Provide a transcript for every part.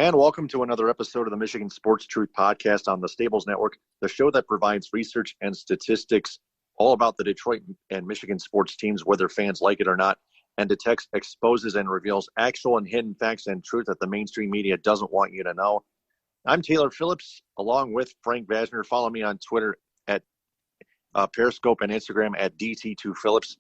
And welcome to another episode of the Michigan Sports Truth Podcast on the Stables Network, the show that provides research and statistics all about the Detroit and Michigan sports teams, whether fans like it or not, and detects, exposes, and reveals actual and hidden facts and truth that the mainstream media doesn't want you to know. I'm Taylor Phillips, along with Frank Vasner. Follow me on Twitter at Periscope and Instagram at DT2Phillips.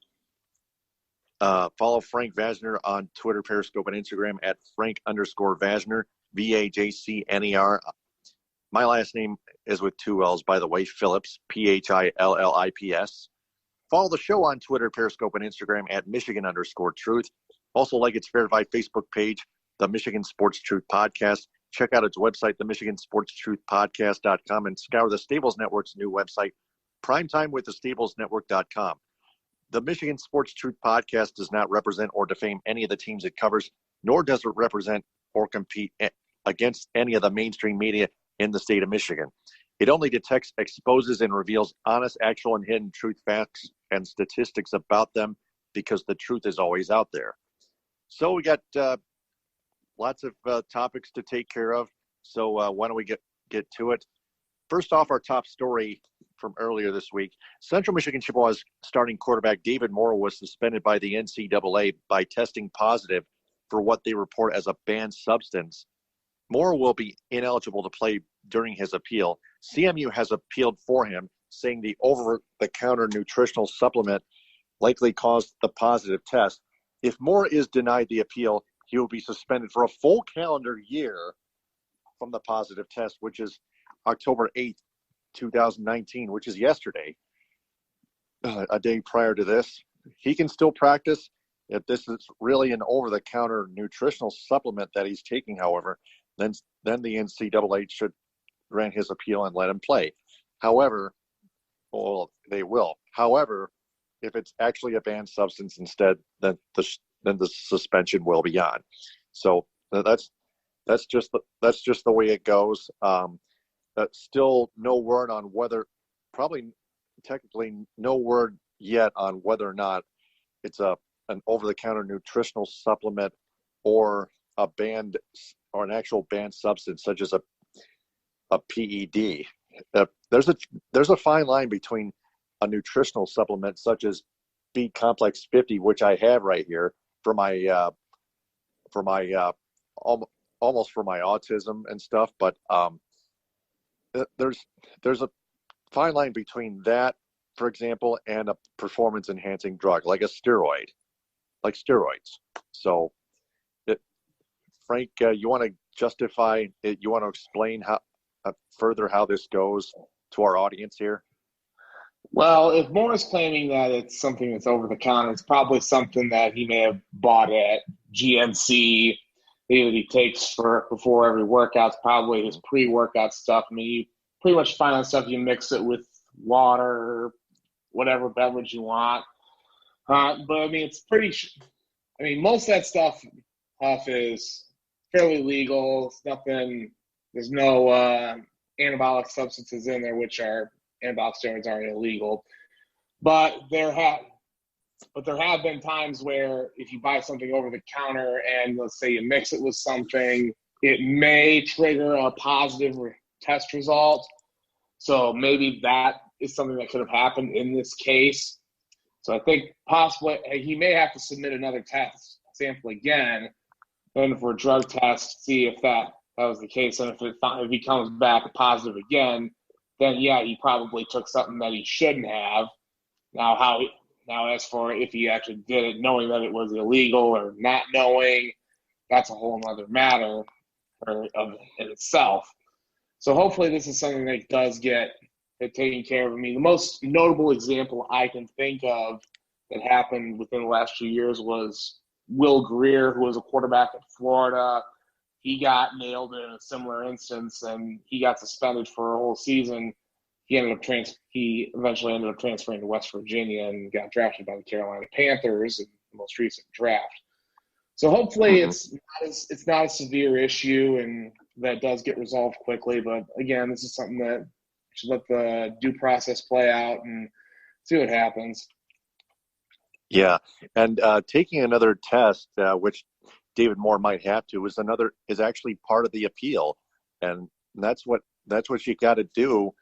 Follow Frank Vasner on Twitter, Periscope, and Instagram at Frank_Vasner. Vajcner. My last name is with two L's, by the way, Phillips, Phillips. Follow the show on Twitter, Periscope, and Instagram at Michigan_Truth. Also like its verified Facebook page, the Michigan Sports Truth Podcast. Check out its website, the MichiganSportsTruthPodcast.com, and scour the Stables Network's new website, Primetime with the StablesNetwork.com. The Michigan Sports Truth Podcast does not represent or defame any of the teams it covers, nor does it represent or compete against any of the mainstream media in the state of Michigan. It only detects, exposes, and reveals honest, actual, and hidden truth facts and statistics about them because the truth is always out there. So we got lots of topics to take care of. So why don't we get to it? First off, our top story from earlier this week, Central Michigan Chippewas starting quarterback David Moore was suspended by the NCAA by testing positive for what they report as a banned substance. Moore will be ineligible to play during his appeal. CMU has appealed for him, saying the over-the-counter nutritional supplement likely caused the positive test. If Moore is denied the appeal, he will be suspended for a full calendar year from the positive test, which is October 8th, 2019, which is yesterday, a day prior to this. He can still practice. If this is really an over-the-counter nutritional supplement that he's taking, however, then the NCAA should grant his appeal and let him play. However, well, they will. However, if it's actually a banned substance instead, then the suspension will be on. So that's just the way it goes. Still no word on whether, technically no word yet on whether or not it's an over-the-counter nutritional supplement or a banned or an actual banned substance such as a PED. There's a fine line between a nutritional supplement such as B Complex 50, which I have right here for my almost for my autism and stuff, but there's a fine line between that, for example, and a performance enhancing drug like a steroid. Like steroids. So, Frank, you want to justify it? You want to explain further how this goes to our audience here? Well, if Moore is claiming that it's something that's over the counter, it's probably something that he may have bought at GNC, that he takes before every workout. It's probably his pre-workout stuff. I mean, you pretty much find that stuff. You mix it with water, whatever beverage you want. But I mean, most of that stuff is fairly legal. It's nothing. There's no anabolic substances in there, which are anabolic steroids aren't illegal. But there have been times where if you buy something over the counter and let's say you mix it with something, it may trigger a positive test result. So maybe that is something that could have happened in this case. So I think possibly he may have to submit another test sample again and for a drug test, see if that was the case. And if he comes back positive again, then yeah, he probably took something that he shouldn't have. Now as for if he actually did it knowing that it was illegal or not knowing, that's a whole other matter in itself. So hopefully this is something that does get taken care of. I mean, the most notable example I can think of that happened within the last few years was Will Greer, who was a quarterback at Florida. He got nailed in a similar instance, and he got suspended for a whole season. He eventually ended up transferring to West Virginia and got drafted by the Carolina Panthers in the most recent draft. So hopefully it's not a severe issue and that does get resolved quickly. But again, this is something that should let the due process play out and see what happens. Yeah, and taking another test, which David Moore might have to is actually part of the appeal, and that's what you got to do.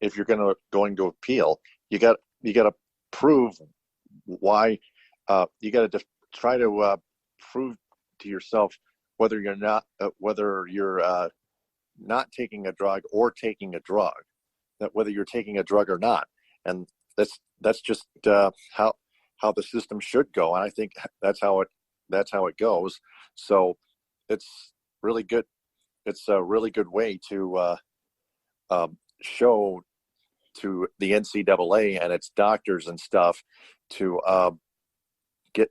If you're going to appeal, you got to prove why. You got to try to prove to yourself whether you're not not taking a drug or taking a drug, that whether you're taking a drug or not, and that's just how the system should go, and I think that's how it goes. So it's really good. It's a really good way to show to the NCAA and its doctors and stuff to get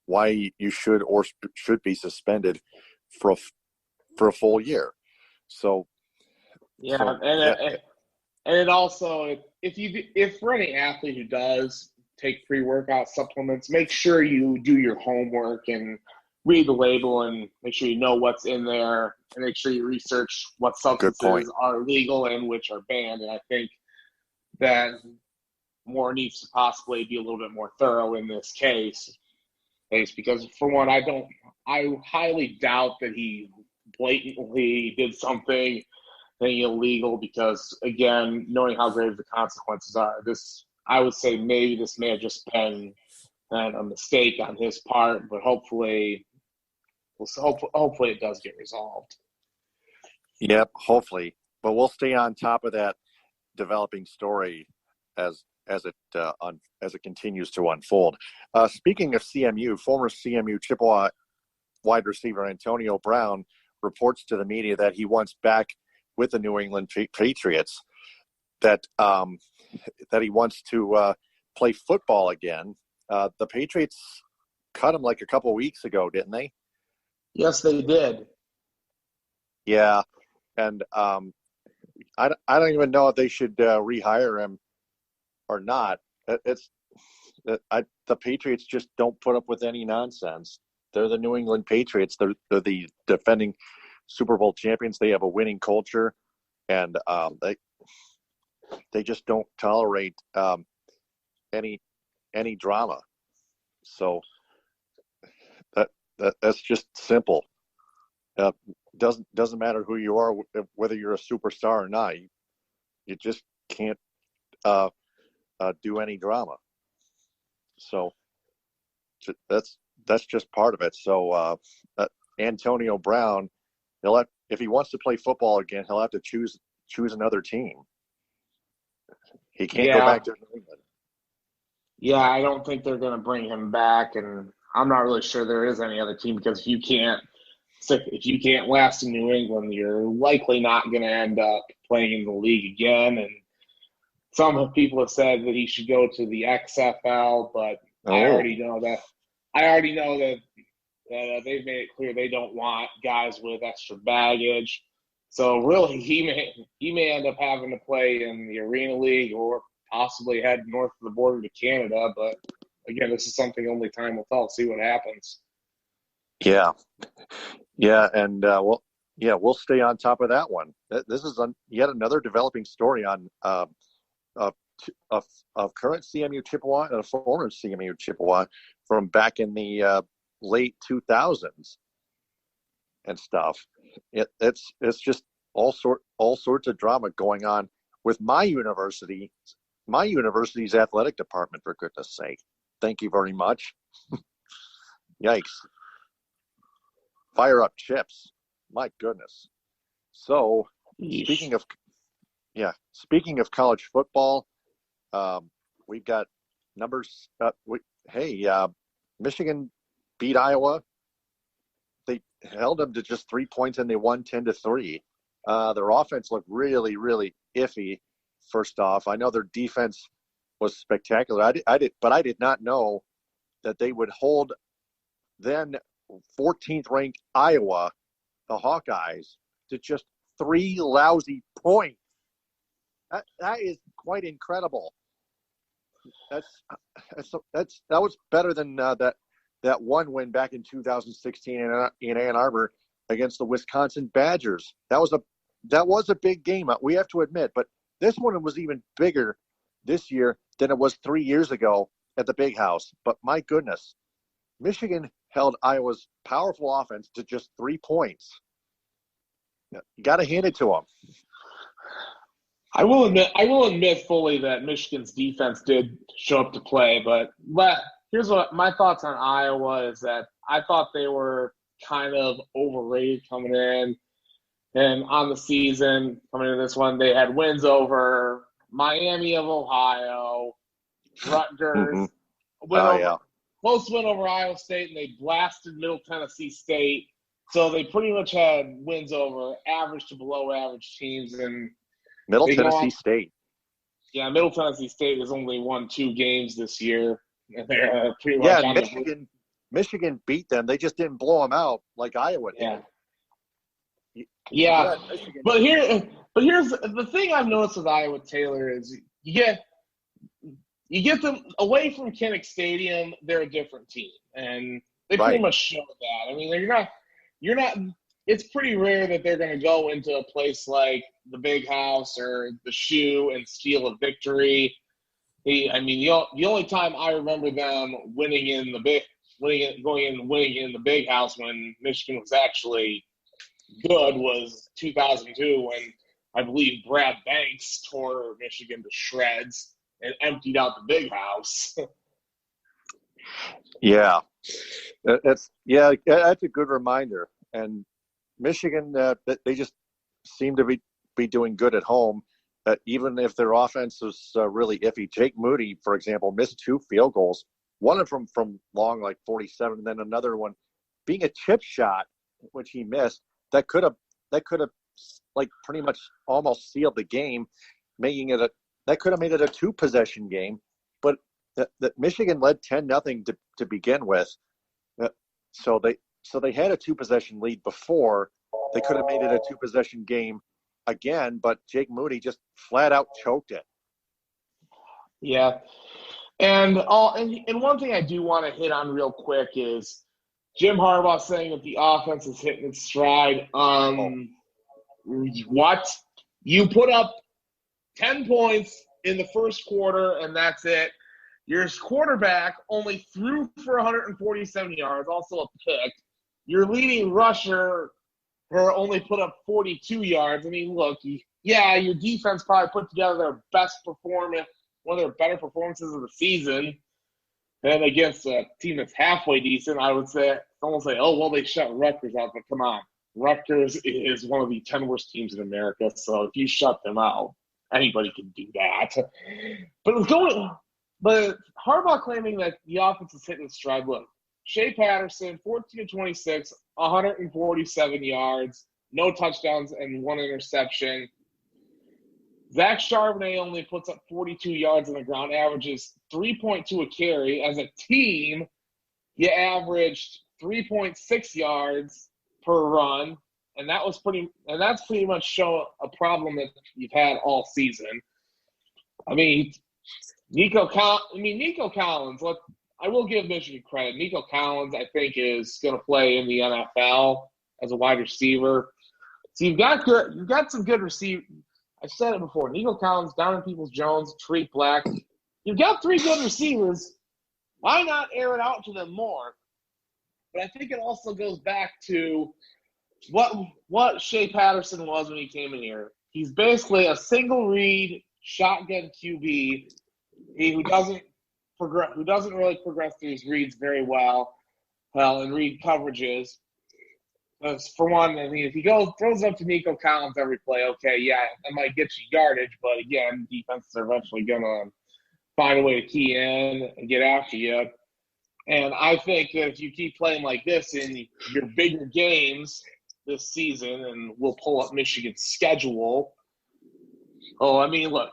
why you should or should be suspended for a full year. So and it also, if for any athlete who does take pre-workout supplements, make sure you do your homework and read the label and make sure you know what's in there, and make sure you research what substances are legal and which are banned. And I think that Moore needs to possibly be a little bit more thorough in this case, because for one, I highly doubt that he blatantly did something illegal, because again, knowing how grave the consequences are, I would say maybe this may have just been a mistake on his part, but hopefully it does get resolved. Yep, hopefully. But we'll stay on top of that developing story as it continues to unfold. Speaking of CMU, former CMU Chippewa wide receiver Antonio Brown reports to the media that he wants back with the New England Patriots, that he wants to play football again. The Patriots cut him like a couple weeks ago, didn't they? Yes, they did. Yeah, and I don't even know if they should rehire him or not. The Patriots just don't put up with any nonsense. They're the New England Patriots. They're the defending Super Bowl champions. They have a winning culture, and they just don't tolerate any drama. So that's just simple. Doesn't matter who you are, whether you're a superstar or not. You just can't do any drama. So that's just part of it. So Antonio Brown, if he wants to play football again, he'll have to choose another team. He can't go back to New England. Yeah, I don't think they're going to bring him back, and I'm not really sure there is any other team, because if you can't last in New England, you're likely not going to end up playing in the league again. And some people have said that he should go to the XFL, but I already know that they've made it clear they don't want guys with extra baggage. So really, he may end up having to play in the Arena League or possibly head north of the border to Canada. But again, this is something only time will tell. See what happens. Yeah, and we'll stay on top of that one. This is yet another developing story on of current CMU Chippewa and a former CMU Chippewa from back in the late 2000s and stuff. It's just all sorts of drama going on with my university's athletic department, for goodness sake. Thank you very much. Yikes. Fire up Chips. My goodness. So speaking of college football, we've got numbers. Michigan beat Iowa. They held them to just 3 points, and they won 10-3. Their offense looked really, really iffy. First off, I know their defense was spectacular. I did not know that they would hold then 14th ranked Iowa, the Hawkeyes, to just 3 lousy points. That is quite incredible. That was better than that one win back in 2016 in Ann Arbor against the Wisconsin Badgers. That was a big game, we have to admit, but this one was even bigger this year than it was 3 years ago at the Big House. But my goodness, Michigan held Iowa's powerful offense to just 3 points. You got to hand it to them. I will admit fully that Michigan's defense did show up to play, but here's what my thoughts on Iowa is that I thought they were kind of overrated coming in, and on the season coming into this one, they had wins over Miami of Ohio, Rutgers, close win over Iowa State, and they blasted Middle Tennessee State. So they pretty much had wins over average to below average teams. And Middle Tennessee State. Yeah, Middle Tennessee State has only won 2 games this year. And they're pretty much on Michigan beat them. They just didn't blow them out like Iowa did. Yeah. But here's the thing I've noticed with Iowa, Taylor, is you get them away from Kinnick Stadium, they're a different team. And they pretty much show that. I mean, you're not it's pretty rare that they're going to go into a place like the Big House or the Shoe and steal a victory. The only time I remember them winning in the Big House when Michigan was actually good was 2002 when I believe Brad Banks tore Michigan to shreds and emptied out the Big House. Yeah, that's a good reminder. And Michigan, they just seem to be doing good at home, even if their offense is really iffy. Jake Moody, for example, missed 2 field goals, one of them from long, like 47, and then another one being a chip shot, which he missed. That could have like pretty much almost sealed the game, that could have made it a 2-possession game. But that Michigan led 10-0 to begin with, so they had a 2-possession lead before. They could have made it a 2-possession game again, but Jake Moody just flat out choked it. Yeah. And one thing I do want to hit on real quick is Jim Harbaugh saying that the offense is hitting its stride. What? You put up 10 points in the first quarter, and that's it. Your quarterback only threw for 147 yards, also a pick. Your leading rusher only put up 42 yards. I mean, look, your defense probably put together their best performance, one of their better performances of the season. And against a team that's halfway decent, I would say, someone say, oh, well, they shut Rutgers out. But come on, Rutgers is one of the 10 worst teams in America. So if you shut them out, anybody can do that. But Harbaugh claiming that the offense is hitting its stride. Look, Shea Patterson, 14-26, 147 yards, no touchdowns, and 1 interception. Zach Charbonnet only puts up 42 yards on the ground, averages 3.2 a carry. As a team, you averaged 3.6 yards per run, and that's pretty much show a problem that you've had all season. I mean, Nico Collins, I will give Michigan credit. Nico Collins, I think, is going to play in the NFL as a wide receiver. So you've got some good receivers. I said it before. Nico Collins, Donovan Peoples-Jones, Tariq Black. You've got 3 good receivers. Why not air it out to them more? But I think it also goes back to what Shea Patterson was when he came in here. He's basically a single read shotgun QB who doesn't really progress through his reads very well and read coverages. For one, I mean, if he throws up to Nico Collins every play, okay, yeah, that might get you yardage, but again, defenses are eventually going to find a way to key in and get after you. And I think that if you keep playing like this in your bigger games this season, and we'll pull up Michigan's schedule. Oh, I mean, look,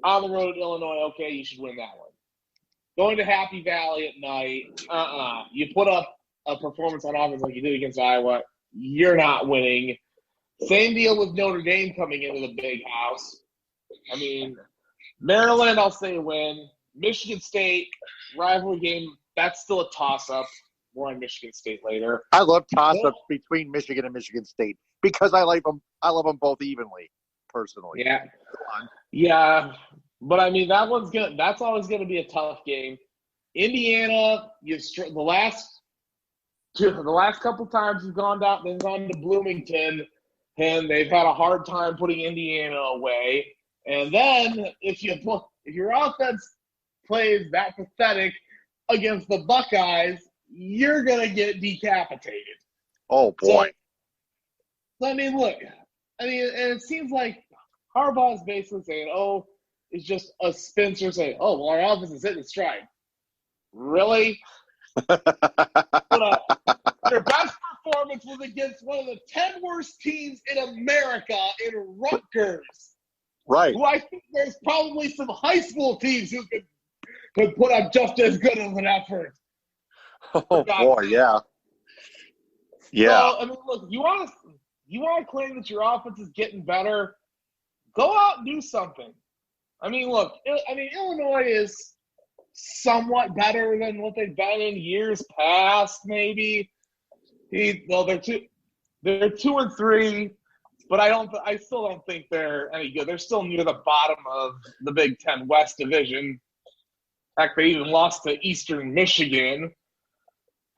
on the road at Illinois, okay, you should win that one. Going to Happy Valley at night, you put up a performance on offense like you did against Iowa, you're not winning. Same deal with Notre Dame coming into the Big House. I mean, Maryland, I'll say win. Michigan State, rivalry game, that's still a toss-up. More on Michigan State later. I love toss-ups between Michigan and Michigan State because I love them both evenly, personally. Yeah. Yeah. But I mean, that's always going to be a tough game. Indiana, the last couple times you've gone to Bloomington, and they've had a hard time putting Indiana away. And then if your offense plays that pathetic against the Buckeyes, you're gonna get decapitated. Oh boy. So I mean, look, and it seems like Harbaugh's basically saying, "Oh, it's just a Spencer saying, oh, well, our offense is hitting stride." Really? Their best performance was against one of the 10 worst teams in America in Rutgers. Right. Who I think there's probably some high school teams who could put up just as good of an effort. Oh boy, yeah. Yeah. So, I mean, look, you want to claim that your offense is getting better, go out and do something. I mean, look, Illinois is somewhat better than what they've been in years past, maybe. They're 2-3, but I still don't think they're any good. They're still near the bottom of the Big Ten West Division. In fact, they even lost to Eastern Michigan,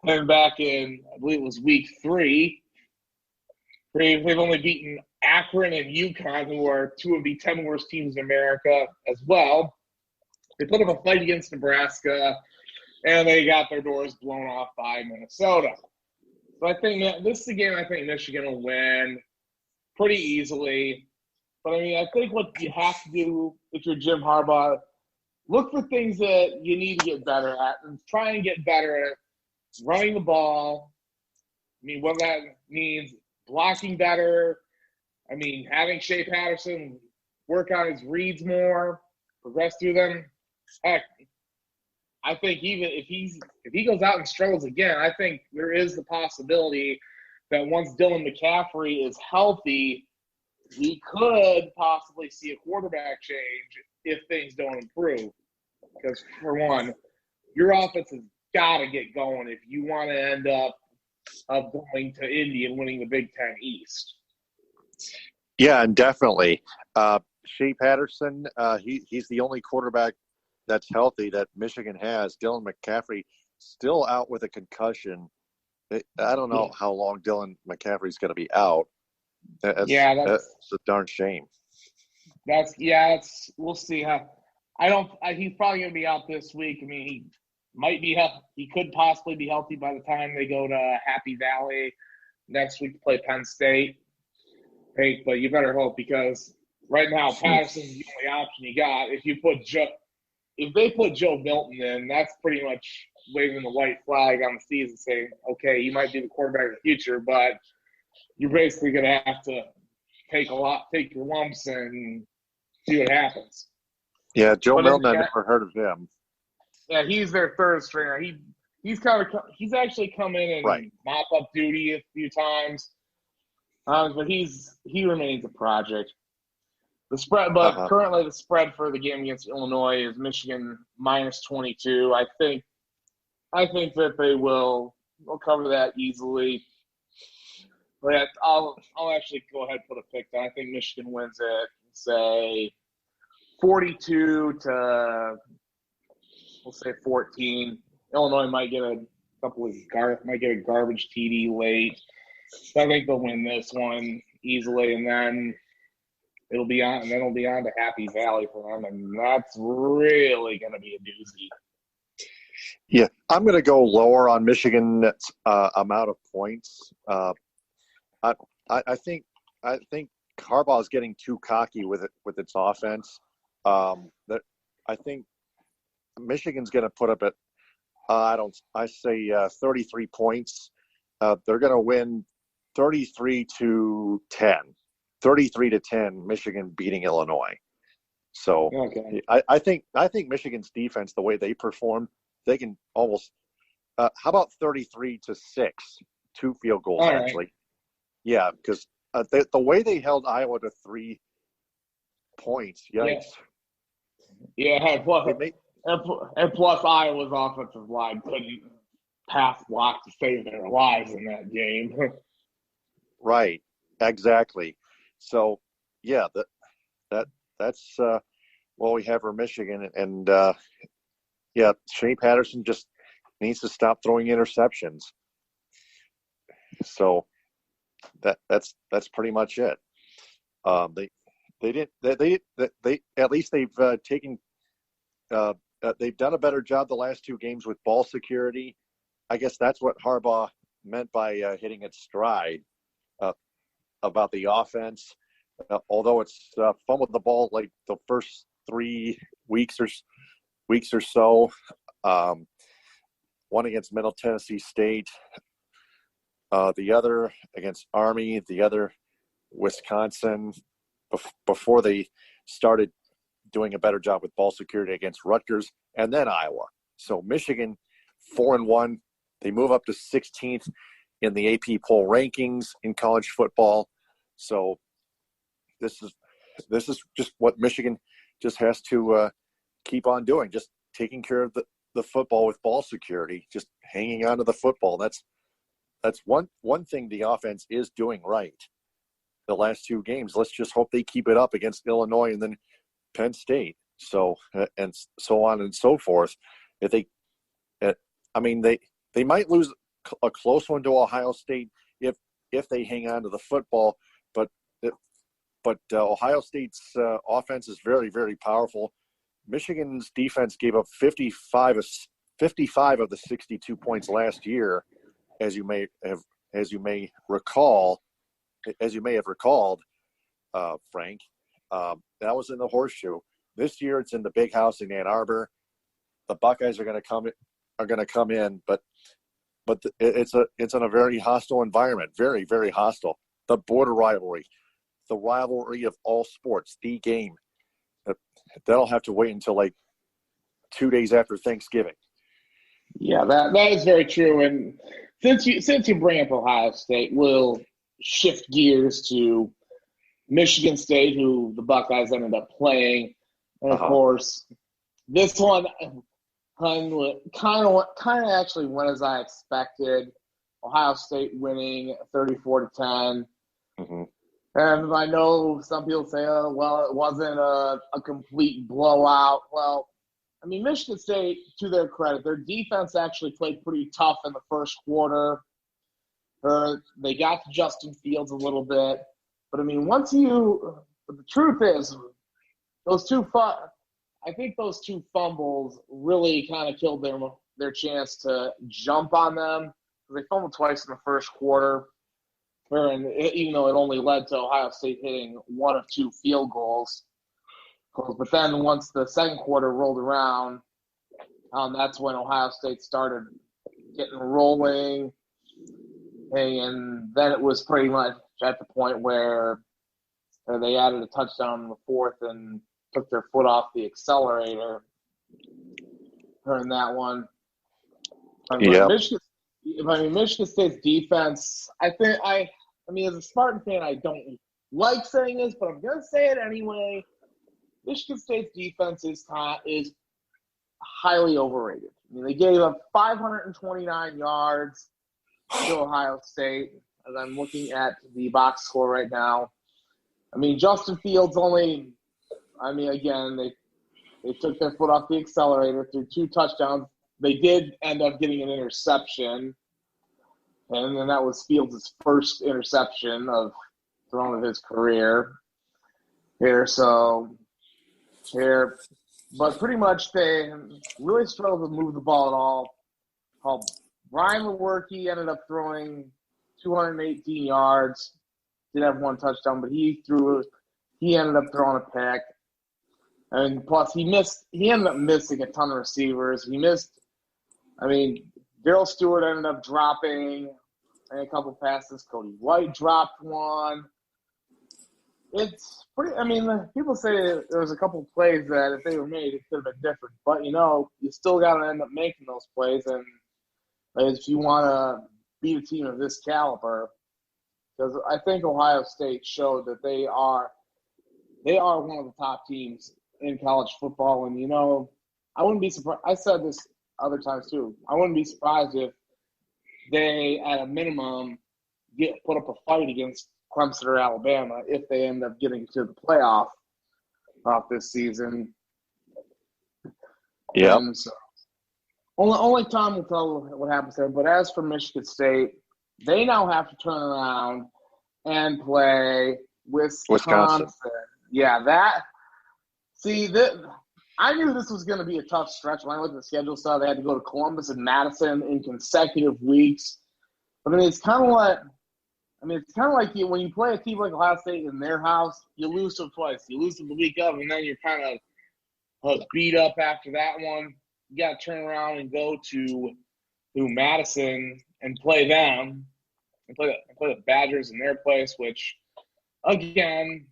and back in, I believe it was week 3. They've only beaten Akron and UConn, who are 2 of the 10 worst teams in America as well. They put up a fight against Nebraska, and they got their doors blown off by Minnesota. So I think this is a game I think Michigan will win pretty easily. But, I mean, I think what you have to do if you're Jim Harbaugh, look for things that you need to get better at and try and get better at running the ball. I mean, what that means, blocking better. I mean, having Shea Patterson work on his reads more, progress through them. Heck, I think even if he goes out and struggles again, I think there is the possibility that once Dylan McCaffrey is healthy, we could possibly see a quarterback change if things don't improve. Because, for one, your offense has got to get going if you want to end up going to Indy and winning the Big Ten East. Yeah, and definitely. Shea Patterson, he's the only quarterback that's healthy that Michigan has. Dylan McCaffrey still out with a concussion. I don't know how long Dylan McCaffrey's going to be out. That's a darn shame. We'll see how. He's probably going to be out this week. I mean, he could possibly be healthy by the time they go to Happy Valley next week to play Penn State. Hey, but you better hope, because right now Patterson's the only option you got. If they put Joe Milton in, that's pretty much waving the white flag on the season, saying, okay, you might be the quarterback of the future, but you're basically going to have to take your lumps and see what happens. Yeah, Joe Milton, I've never heard of him. Yeah, he's their third stringer. He's actually come in and mop up duty a few times, but he remains a project. The spread, but currently the spread for the game against Illinois is Michigan -22. I think that they'll cover that easily. But I'll actually go ahead and put a pick down. I think Michigan wins it, say 42 to, we'll say 14. Illinois might get a garbage TD late. So I think they'll win this one easily, and then it'll be on to Happy Valley for them, and that's really going to be a doozy. Yeah, I'm going to go lower on Michigan's amount of points. I think Harbaugh is getting too cocky with its offense. That I think Michigan's going to put up 33 points. They're going to win 33-10. 33-10, Michigan beating Illinois. So okay. I think Michigan's defense, the way they performed, they can almost. How about 33-6? 2 field goals, all actually. Right. Yeah, because the way they held Iowa to 3 points, yikes. Yeah, and plus Iowa's offensive line couldn't pass block to save their lives in that game. Right, exactly. So, yeah, that's what we have for Michigan, and Yeah, Shea Patterson just needs to stop throwing interceptions. So that's pretty much it. They at least they've taken they've done a better job the last two games with ball security. I guess that's what Harbaugh meant by hitting its stride about the offense. Although it's fumbled the ball like the first 3 weeks or so. One against Middle Tennessee State, the other against Army, the other Wisconsin, before they started doing a better job with ball security against Rutgers, and then Iowa. So Michigan, 4-1, they move up to 16th in the AP poll rankings in college football. So this is just what Michigan just has to keep on doing, just taking care of the football with ball security, just hanging on to the football. That's one thing the offense is doing right the last two games. Let's just hope they keep it up against Illinois and then Penn State. So and so on and so forth. If they, they might lose a close one to Ohio State if they hang on to the football, but Ohio State's offense is very, very powerful. Michigan's defense gave up 55 of the 62 points last year, as you may have recalled, Frank. That was in the Horseshoe. This year, it's in the Big House in Ann Arbor. The Buckeyes are going to come in, but it's in a very hostile environment, very, very hostile. The border rivalry, the rivalry of all sports, the game. That'll have to wait until like 2 days after Thanksgiving. Yeah, that is very true. And since you bring up Ohio State, we'll shift gears to Michigan State, who the Buckeyes ended up playing. And of course, this one kind of actually went as I expected. Ohio State winning 34-10. Mm-hmm. And I know some people say, oh, well, it wasn't a complete blowout. Well, I mean, Michigan State, to their credit, their defense actually played pretty tough in the first quarter. They got to Justin Fields a little bit. But, I mean, but the truth is, I think those two fumbles really kind of killed their chance to jump on them. They fumbled twice in the first quarter. And even though it only led to Ohio State hitting one of two field goals. But then once the second quarter rolled around, that's when Ohio State started getting rolling. And then it was pretty much at the point where they added a touchdown in the fourth and took their foot off the accelerator during that one. Yeah. Michigan State's defense, I mean, as a Spartan fan, I don't like saying this, but I'm going to say it anyway. Michigan State's defense is highly overrated. I mean, they gave up 529 yards to Ohio State, as I'm looking at the box score right now. I mean, Justin Fields again, they took their foot off the accelerator through two touchdowns. They did end up getting an interception, and then that was Fields' first interception thrown of his career but pretty much they really struggled to move the ball at all. Brian Lewerke ended up throwing 218 yards, did have one touchdown, but he ended up throwing a pick. And plus he ended up missing a ton of receivers. Darryl Stewart ended up dropping a couple passes. Cody White dropped one. It's pretty. People say there was a couple plays that if they were made, it could have been different. But you still got to end up making those plays, and if you want to beat a team of this caliber, because I think Ohio State showed that they are one of the top teams in college football, and I wouldn't be surprised. I said this other times too. I wouldn't be surprised if they, at a minimum, put up a fight against Clemson or Alabama if they end up getting to the playoff this season. Yeah. Only time will tell what happens there. But as for Michigan State, they now have to turn around and play Wisconsin. Yeah, that. See, I knew this was going to be a tough stretch when I looked at the schedule. So they had to go to Columbus and Madison in consecutive weeks. But I mean, it's kind of like when you play a team like Ohio State in their house, you lose them twice. You lose them the week of, and then you're kind of beat up after that one. You got to turn around and go to Madison and play them and play the Badgers in their place, which, again,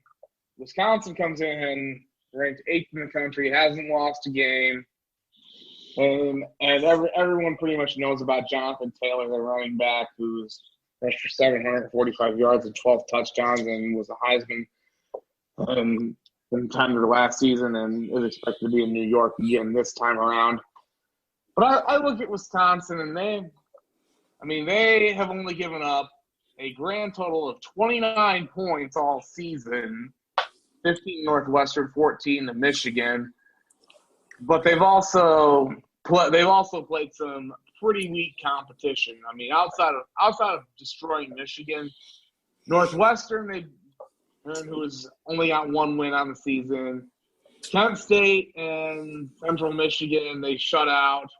Wisconsin comes in ranked 8th in the country, hasn't lost a game. And everyone pretty much knows about Jonathan Taylor, the running back, who's rushed for 745 yards and 12 touchdowns and was a Heisman in time of the last season and is expected to be in New York again this time around. But I look at Wisconsin, and they have only given up a grand total of 29 points all season, 15 Northwestern, 14 to Michigan. But they've also played some pretty weak competition. I mean, outside of destroying Michigan, Northwestern, who has only got one win on the season. Kent State and Central Michigan, they shut out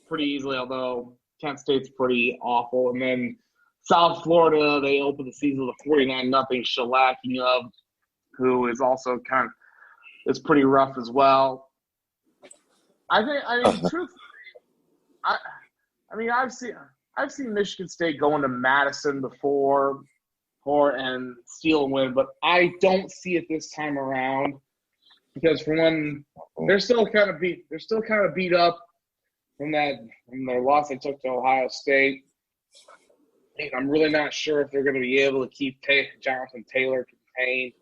pretty easily, although Kent State's pretty awful. And then South Florida, they opened the season with a 49-0 shellacking of, who is also it's pretty rough as well. Truthfully, I've seen Michigan State go into Madison before and steal a win, but I don't see it this time around because for one, they're still kind of beat up from their loss they took to Ohio State. I'm really not sure if they're going to be able to keep Jonathan Taylor contained.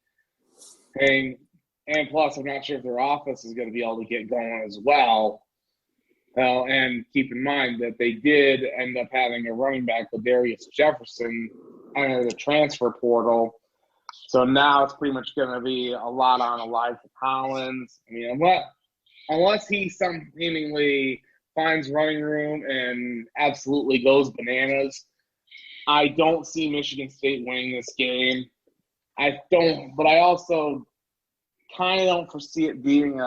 And plus, I'm not sure if their offense is going to be able to get going as well. And keep in mind that they did end up having a running back, Darius Jefferson, under the transfer portal. So now it's pretty much going to be a lot on Elijah Collins. I mean, unless he seemingly finds running room and absolutely goes bananas, I don't see Michigan State winning this game. But I also kind of don't foresee it being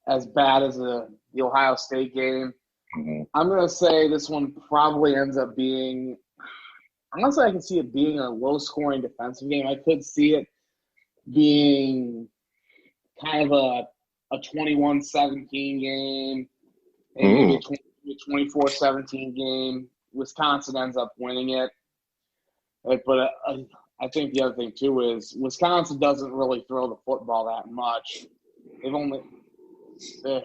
as bad as the Ohio State game. Mm-hmm. I'm going to say this one probably ends up being – unless I can see it being a low-scoring defensive game, I could see it being kind of a 21-17 game, maybe a 24-17 game. Wisconsin ends up winning it. But I think the other thing, too, is Wisconsin doesn't really throw the football that much.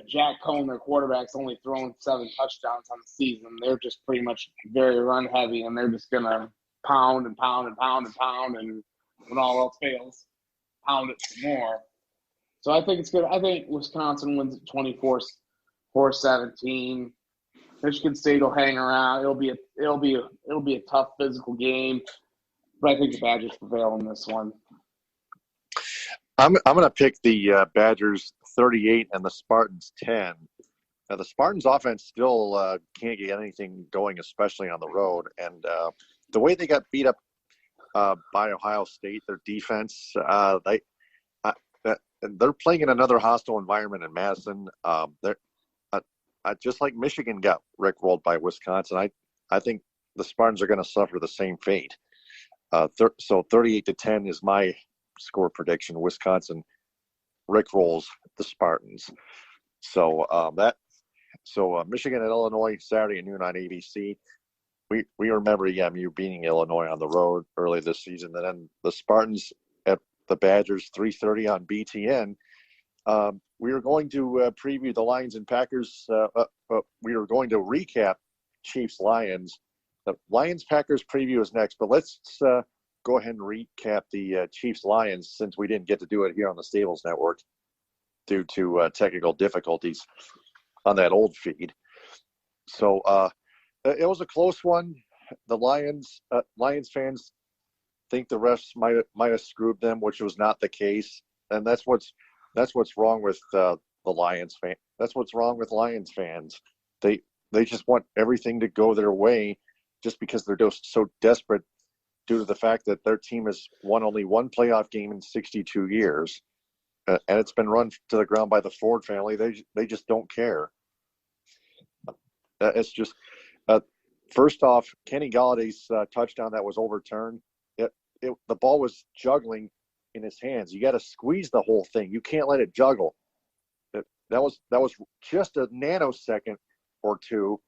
Jack Cohn, their quarterback's only thrown 7 touchdowns on the season. They're just pretty much very run-heavy, and they're just going to pound and pound and pound and pound, and when all else fails, pound it some more. So I think it's good. I think Wisconsin wins at 24-17. Michigan State will hang around. It'll be a tough physical game, but I think the Badgers prevail in this one. I'm going to pick the Badgers 38 and the Spartans 10. Now, the Spartans offense still can't get anything going, especially on the road. And the way they got beat up by Ohio State, their defense, they're playing in another hostile environment in Madison. Just like Michigan got rickrolled by Wisconsin, I think the Spartans are going to suffer the same fate. So 38-10 is my score prediction. Wisconsin rickrolls the Spartans. So Michigan and Illinois Saturday at noon on ABC. We remember EMU beating Illinois on the road early this season, and then the Spartans at the Badgers 3:30 on BTN. We are going to preview the Lions and Packers. We are going to recap Chiefs-Lions. The Lions-Packers preview is next, but let's go ahead and recap the Chiefs-Lions since we didn't get to do it here on the Stables Network due to technical difficulties on that old feed. So it was a close one. The Lions fans think the refs might have screwed them, which was not the case, and that's what's wrong with the Lions fan. That's what's wrong with Lions fans. They they just want everything to go their way just because they're just so desperate due to the fact that their team has won only one playoff game in 62 years. And it's been run to the ground by the Ford family. They just don't care. It's just first off, Kenny Galladay's touchdown that was overturned. The ball was juggling in his hands. You got to squeeze the whole thing. You can't let it juggle. That was just a nanosecond or two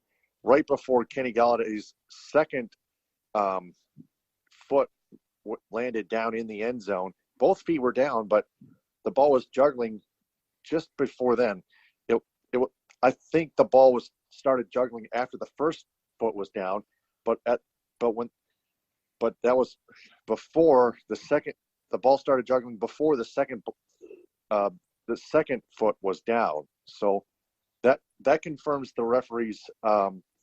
right before Kenny Galladay's second foot landed down in the end zone. Both feet were down, but the ball was juggling just before then. I think the ball started juggling after the first foot was down, but that was before the second. The ball started juggling before the second foot was down. So that confirms the referee's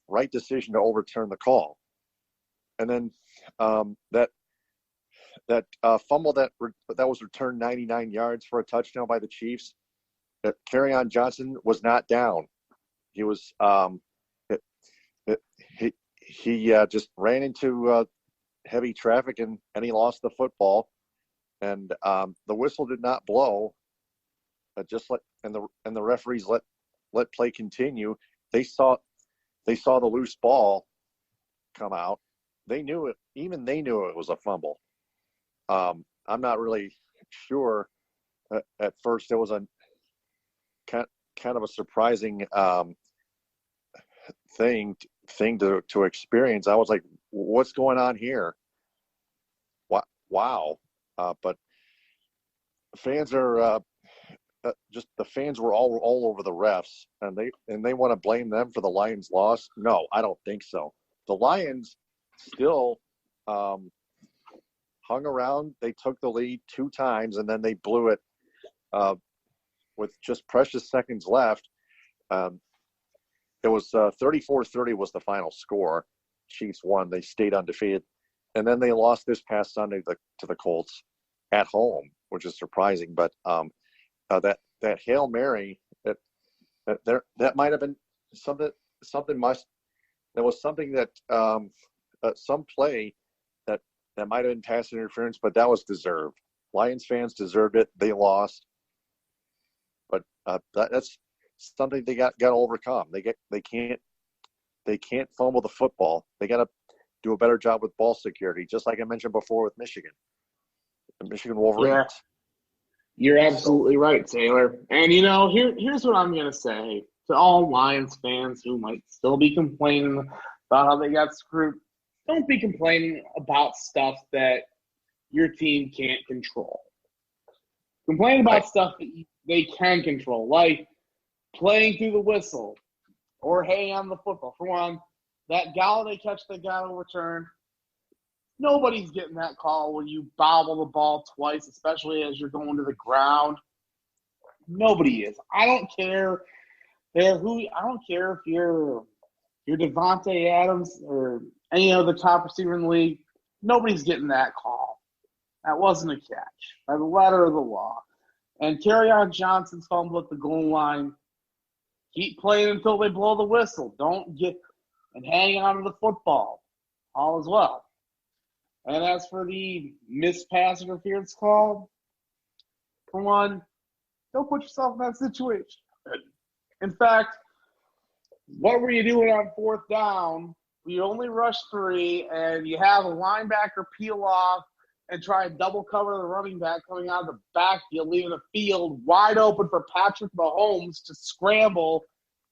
right decision to overturn the call. And then that fumble that was returned 99 yards for a touchdown by the Chiefs. Kerryon Johnson was not down. He was he just ran into heavy traffic and he lost the football. And the whistle did not blow. And the referees let play continue. They saw the loose ball come out. They knew it. Even they knew it was a fumble. I'm not really sure. At first, it was a kind of a surprising thing to experience. I was like, "What's going on here?" Wow! But fans are just the fans were all over the refs, and they want to blame them for the Lions' loss. No, I don't think so. The Lions still hung around. They took the lead 2 times, and then they blew it with just precious seconds left. It was 34-30 was the final score. Chiefs won. They stayed undefeated. And then they lost this past Sunday to the Colts at home, which is surprising. But that Hail Mary, that might have been something there was something that some play that might have been pass interference, but that was deserved. Lions fans deserved it. They lost, but that's something they got to overcome. They can't fumble the football. They got to do a better job with ball security, just like I mentioned before with Michigan, the Michigan Wolverines. Yeah, you're absolutely right, Taylor. And here's what I'm gonna say to all Lions fans who might still be complaining about how they got screwed. Don't be complaining about stuff that your team can't control. Complain about stuff that they can control, like playing through the whistle or hanging on the football. For one, that Galladay catch that got overturned, nobody's getting that call when you bobble the ball twice, especially as you're going to the ground. Nobody is. I don't care. I don't care if you're Devontae Adams or any other top receiver in the league. Nobody's getting that call. That wasn't a catch by the letter of the law. And Kerryon Johnson's fumble at the goal line. Keep playing until they blow the whistle. Don't get and hang on to the football. All is well. And as for the missed pass interference call, for one, don't put yourself in that situation. In fact, what were you doing on 4th down? You only rush 3, and you have a linebacker peel off and try and double cover the running back coming out of the backfield, leaving the field wide open for Patrick Mahomes to scramble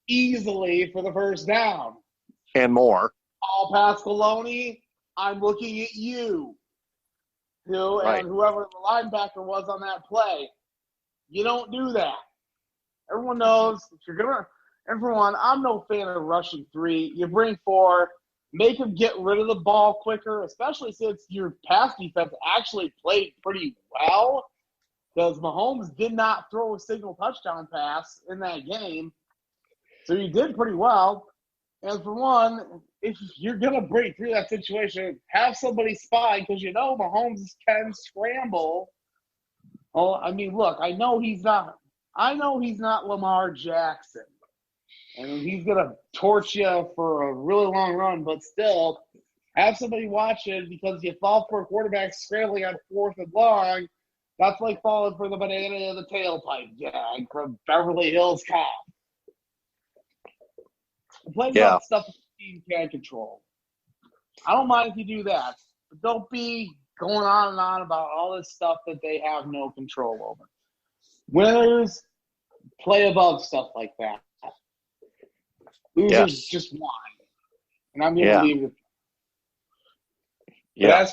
easily for the first down. And more. All Pasqualoni, I'm looking at you. Right. And whoever the linebacker was on that play. You don't do that. Everyone knows if you're going to – and for one, I'm no fan of rushing 3. You bring 4, make them get rid of the ball quicker, especially since your pass defense actually played pretty well because Mahomes did not throw a single touchdown pass in that game. So you did pretty well. And for one, if you're going to break through that situation, have somebody spy because Mahomes can scramble. Oh, I mean, look, I know he's not Lamar Jackson. and he's going to torch you for a really long run, but still have somebody watch it because you fall for a quarterback scrambling on 4th and long. That's like falling for the banana in the tailpipe gag from Beverly Hills Cop. Play about stuff the team can't control. I don't mind if you do that, but don't be going on and on about all this stuff that they have no control over. Winners play above stuff like that. Losers just whine. And I'm going to leave it. Yeah.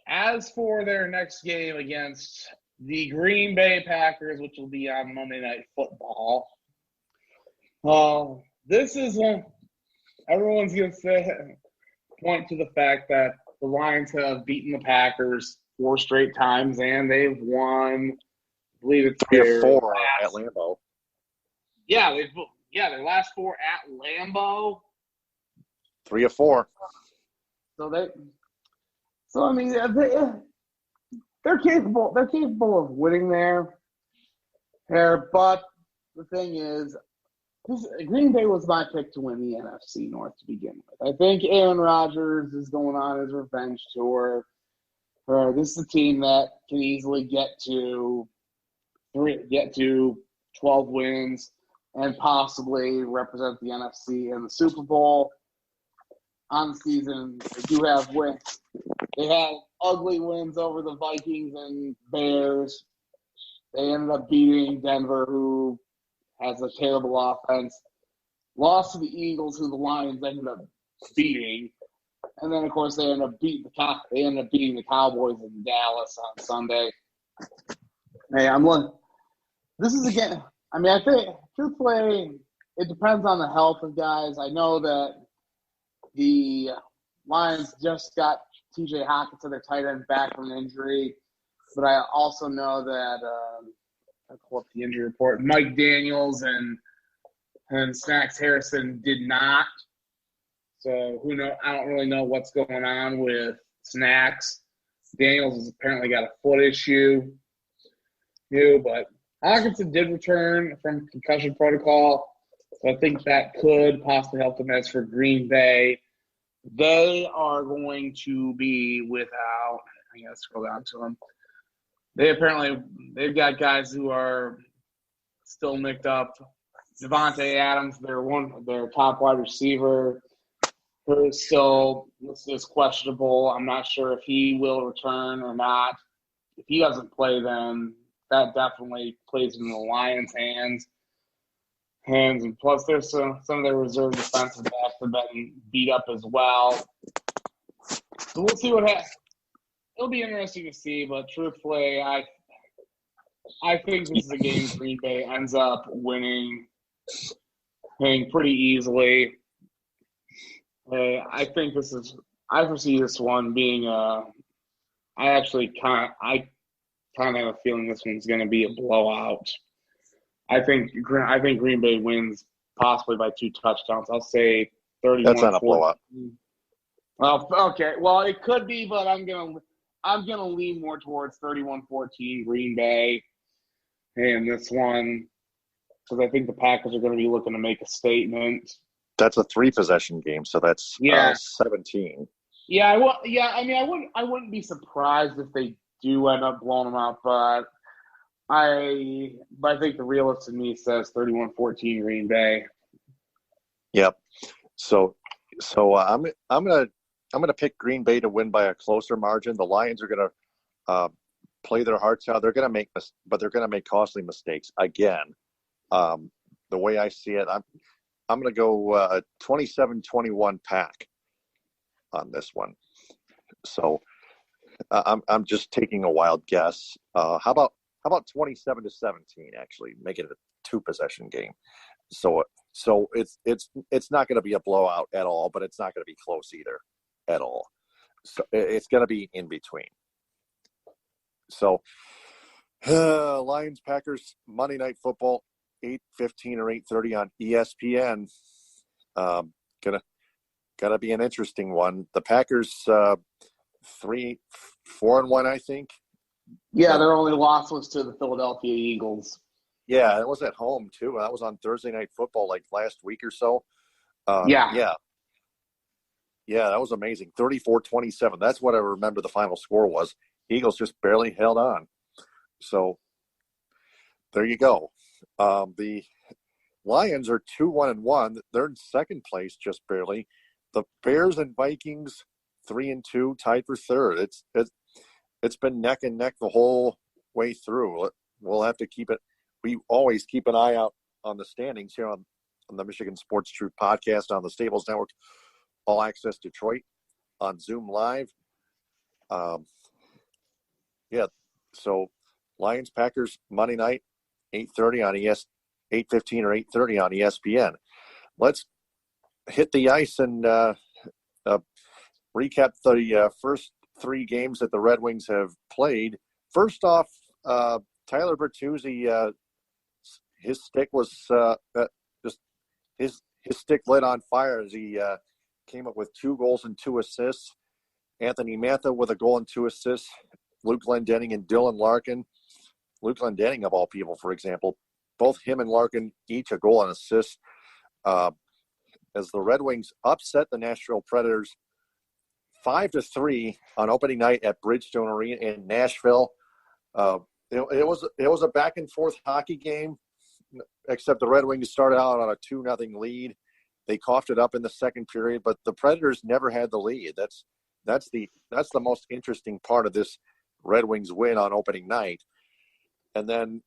As for their next game against the Green Bay Packers, which will be on Monday Night Football, this is one everyone's going to point to the fact that the Lions have beaten the Packers 4 straight times, and they've won, I believe it's 3 or 4 at Lambeau. Yeah, their last 4 at Lambeau. 3 or 4. So I mean, they're capable. They're capable of winning there. But the thing is, Green Bay was my pick to win the NFC North to begin with. I think Aaron Rodgers is going on his revenge tour. This is a team that can easily get to 12 wins and possibly represent the NFC in the Super Bowl. On the season, they do have wins. They had ugly wins over the Vikings and Bears. They ended up beating Denver, who has a terrible offense. Lost to the Eagles, who the Lions ended up beating. And then, of course, they ended up beating the Cowboys in Dallas on Sunday. Hey, I'm looking. This is again. I mean, I think truthfully, it depends on the health of guys. I know that the Lions just got T.J. Hockenson, their tight end, back from an injury. But I also know that I pull up the injury report. Mike Daniels and Snacks Harrison did not. So who knows? I don't really know what's going on with Snacks. Daniels has apparently got a foot issue. But Hockenson did return from concussion protocol. So I think that could possibly help them. As for Green Bay, they are going to be without – I got to scroll down to them. They've got guys who are still nicked up. Devontae Adams, their top wide receiver, who is still listed as questionable. I'm not sure if he will return or not. If he doesn't play, then that definitely plays in the Lions' hands. And plus, there's some of their reserve defensive backs have been beat up as well. So we'll see what happens. It'll be interesting to see, but truthfully, I think this is a game Green Bay ends up winning pretty easily. I foresee this one being I kind of have a feeling this one's going to be a blowout. I think Green Bay wins possibly by 2 touchdowns. I'll say 31-14. That's not a blowout. Well, okay. Well, it could be, but I'm gonna lean more towards 31-14 Green Bay in this one because I think the Packers are going to be looking to make a statement. That's a 3-possession game, so that's 17. Yeah, I wouldn't be surprised if they do end up blowing them out, but I think the realist in me says 31-14 Green Bay. Yep. So I'm gonna pick Green Bay to win by a closer margin. The Lions are gonna play their hearts out. They're gonna make costly mistakes again. The way I see it, I'm gonna go 27-21 Pack on this one. So I'm just taking a wild guess. How about 27-17? Actually, make it a 2-possession game. So it's not going to be a blowout at all, but it's not going to be close either at all. So it's going to be in between. So Lions Packers Monday Night Football 8:15 or 8:30 on ESPN. Gonna be an interesting one. The Packers 4-1, I think. Yeah, their only loss was to the Philadelphia Eagles. Yeah, it was at home too. That was on Thursday Night Football like last week or so. Yeah. Yeah, that was amazing. 34-27. That's what I remember the final score was. Eagles just barely held on. So there you go. The Lions are 2-1-1. They're in second place, just barely. The Bears and Vikings 3-2, tied for third. It's been neck and neck the whole way through. We'll have to keep it. We always keep an eye out on the standings here on the Michigan Sports Truth podcast on the Stables Network, All Access Detroit, on Zoom Live. Yeah, so Lions Packers Monday night, 8:30 on 8:15 or 8:30 on ESPN. Let's hit the ice and recap the first three games that the Red Wings have played. First off, Tyler Bertuzzi, his stick was just his stick lit on fire as he came up with 2 goals and 2 assists. Anthony Mantha with a goal and 2 assists. Luke Glendening and Dylan Larkin. Luke Glendening, of all people, for example. Both him and Larkin each a goal and assist. As the Red Wings upset the Nashville Predators 5-3 on opening night at Bridgestone Arena in Nashville. It was a back and forth hockey game, except the Red Wings started out on a 2-0 lead. They coughed it up in the second period, but the Predators never had the lead. That's the most interesting part of this Red Wings win on opening night. And then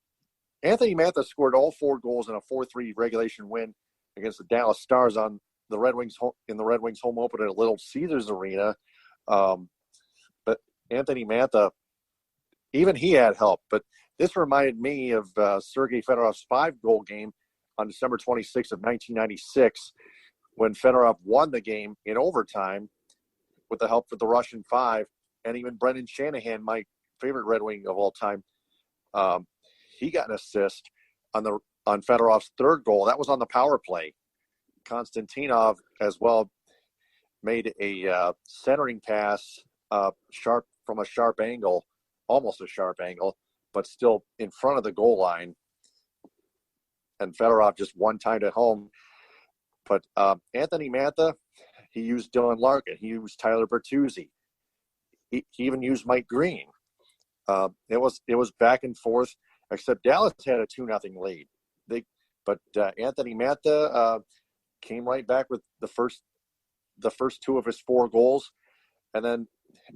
Anthony Mantha scored all 4 goals in a 4-3 regulation win against the Dallas Stars on the Red Wings in the Red Wings home opener at Little Caesars Arena. But Anthony Mantha, even he had help. But this reminded me of Sergei Fedorov's 5-goal game on December 26th of 1996, when Fedorov won the game in overtime with the help of the Russian 5, and even Brendan Shanahan, my favorite Red Wing of all time, he got an assist on Fedorov's 3rd goal. That was on the power play. Konstantinov as well made a centering pass from a sharp angle, almost a sharp angle, but still in front of the goal line. And Fedorov just one-timed at home. But Anthony Mantha, he used Dylan Larkin. He used Tyler Bertuzzi. He even used Mike Green. It was back and forth, except Dallas had a 2-0 lead. But Anthony Mantha came right back with the first 2 of his 4 goals, and then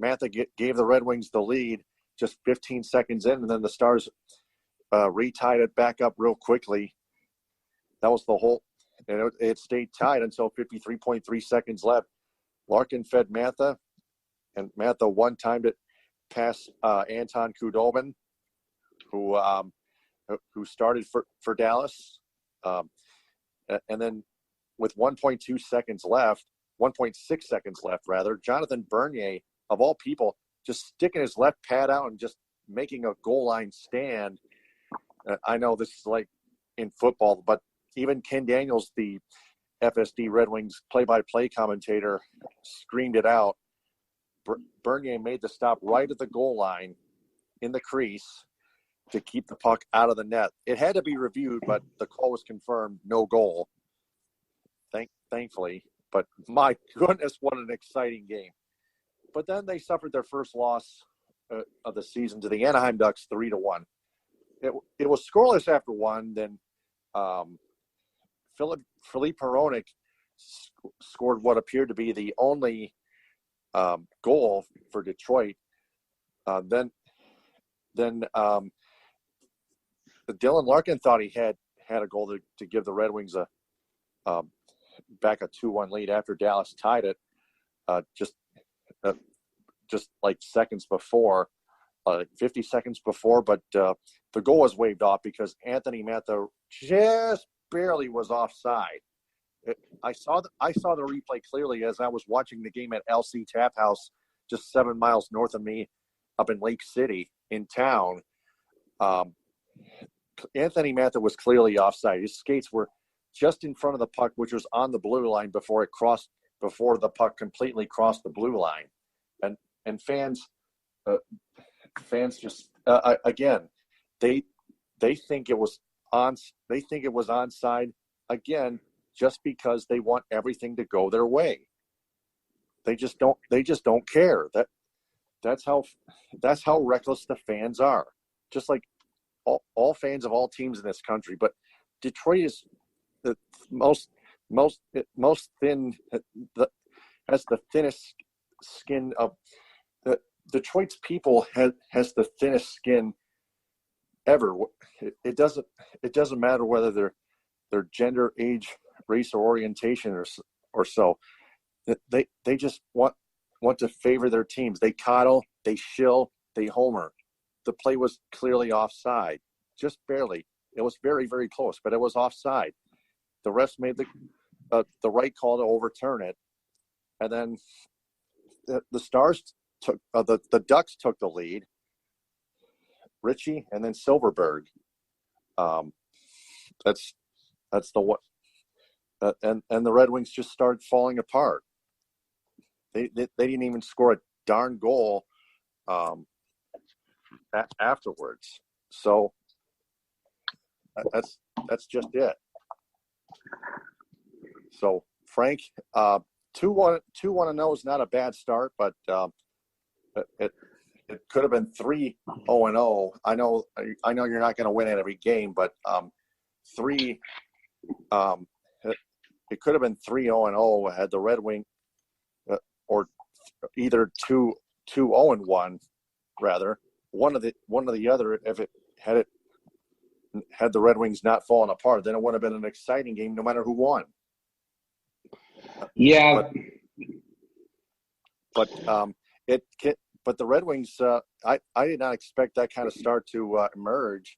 Mantha gave the Red Wings the lead just 15 seconds in, and then the Stars retied it back up real quickly. That was the whole, and it stayed tied until 53.3 seconds left. Larkin fed Mantha, and Mantha one-timed it past Anton Khudobin, who started for Dallas. And then with 1.6 seconds left, Jonathan Bernier, of all people, just sticking his left pad out and just making a goal line stand. I know this is like in football, but even Ken Daniels, the FSD Red Wings play-by-play commentator, screamed it out. Bernier made the stop right at the goal line in the crease to keep the puck out of the net. It had to be reviewed, but the call was confirmed, no goal. Thankfully. But my goodness, what an exciting game. But then they suffered their first loss of the season to the Anaheim Ducks 3-1. It was scoreless after 1. Then Philippe Hronek scored what appeared to be the only goal for Detroit. Then Dylan Larkin thought he had a goal to give the Red Wings back a 2-1 lead after Dallas tied it just like seconds before, 50 seconds before. But the goal was waved off because Anthony Mantha just barely was offside. I saw the replay clearly as I was watching the game at LC Tap House, just 7 miles north of me, up in Lake City in town. Anthony Mantha was clearly offside. His skates were just in front of the puck, which was on the blue line before the puck completely crossed the blue line. And fans just again, they think it was onside again, just because they want everything to go their way. They just don't care. That's how reckless the fans are. Just like all fans of all teams in this country, but Detroit is the most thin, has the thinnest skin of Detroit's people has the thinnest skin ever. It doesn't matter whether their gender, age, race, or orientation or so. They just want to favor their teams. They coddle, they shill, they homer. The play was clearly offside, just barely. It was very, very close, but it was offside. The refs made the right call to overturn it, and then the Stars took the Ducks took the lead. Ritchie and then Silverberg. That's the what. And the Red Wings just started falling apart. They didn't even score a darn goal afterwards. So that's just it. So Frank, 2-1-0 is not a bad start, but it could have been 3-0-0. I know you're not going to win at every game, but it could have been 3-0-0 had the Red Wing, or either 2-0-1 rather. One of the other. If it had the Red Wings not fallen apart, then it would have been an exciting game, no matter who won. Yeah, but the Red Wings, I did not expect that kind of start to emerge